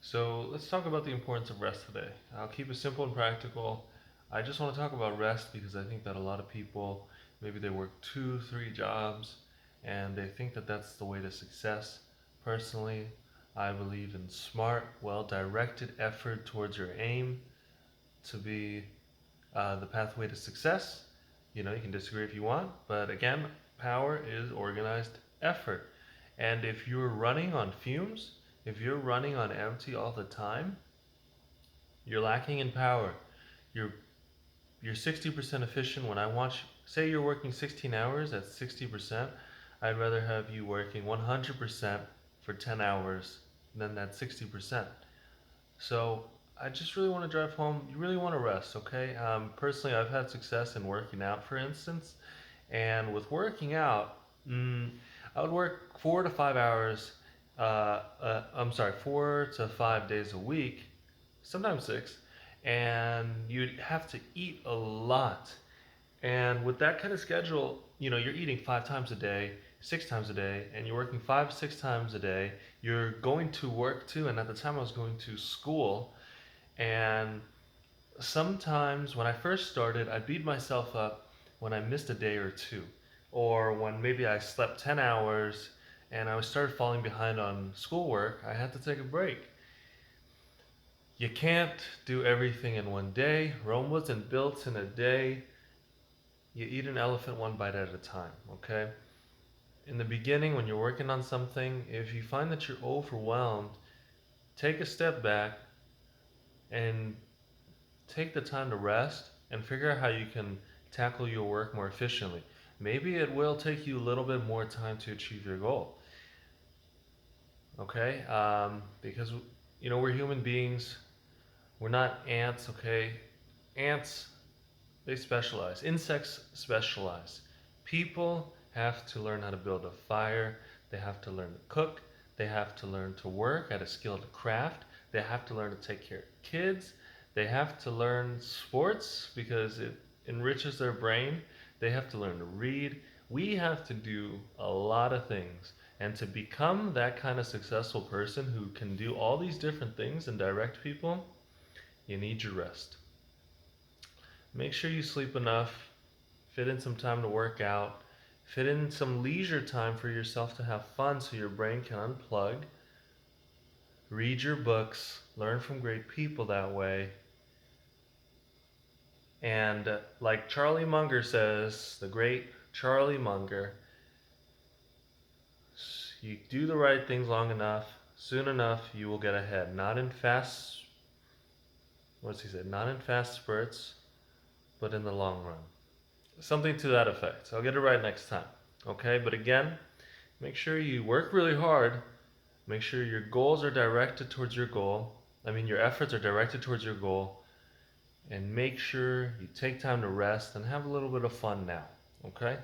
So let's talk about the importance of rest today. I'll keep it simple and practical. I just want to talk about rest because I think that a lot of people, maybe they work two, three jobs, and they think that that's the way to success. Personally, I believe in smart, well-directed effort towards your aim to be the pathway to success. You can disagree if you want, but again, power is organized effort. And if you're running on fumes, if you're running on empty all the time, you're lacking in power. You're you're 60% efficient when I watch, say you're working 16 hours at 60%, I'd rather have you working 100% for 10 hours than that 60%. So I just really want to drive home. You really want to rest, okay? Personally, I've had success in working out, for instance, and with working out, I would work 4 to 5 hours. I'm sorry, 4 to 5 days a week, sometimes six, and you'd have to eat a lot. And with that kind of schedule, you're eating 5 times a day, 6 times a day, and you're working 5, 6 times a day. You're going to work too, and at the time I was going to school. And sometimes when I first started, I beat myself up when I missed a day or two, or when maybe I slept 10 hours and I started falling behind on schoolwork. I had to take a break. You can't do everything in one day. Rome wasn't built in a day. You eat an elephant one bite at a time, okay? In the beginning, when you're working on something, if you find that you're overwhelmed, take a step back and take the time to rest and figure out how you can tackle your work more efficiently. Maybe it will take you a little bit more time to achieve your goal, okay? Because, we're human beings, we're not ants, okay? Ants, they specialize. Insects specialize. People have to learn how to build a fire. They have to learn to cook. They have to learn to work at a skilled craft. They have to learn to take care of kids. They have to learn sports because it enriches their brain. They have to learn to read. We have to do a lot of things. And to become that kind of successful person who can do all these different things and direct people, you need your rest. Make sure you sleep enough, fit in some time to work out, fit in some leisure time for yourself to have fun so your brain can unplug. Read your books, learn from great people that way. And like Charlie Munger says, the great Charlie Munger, you do the right things long enough, soon enough you will get ahead. Not in fast, what's he say? Not in fast spurts, but in the long run. Something to that effect. I'll get it right next time. Okay, but again, make sure you work really hard. Make sure your goals are directed towards your goal. Your efforts are directed towards your goal. And make sure you take time to rest and have a little bit of fun now. Okay?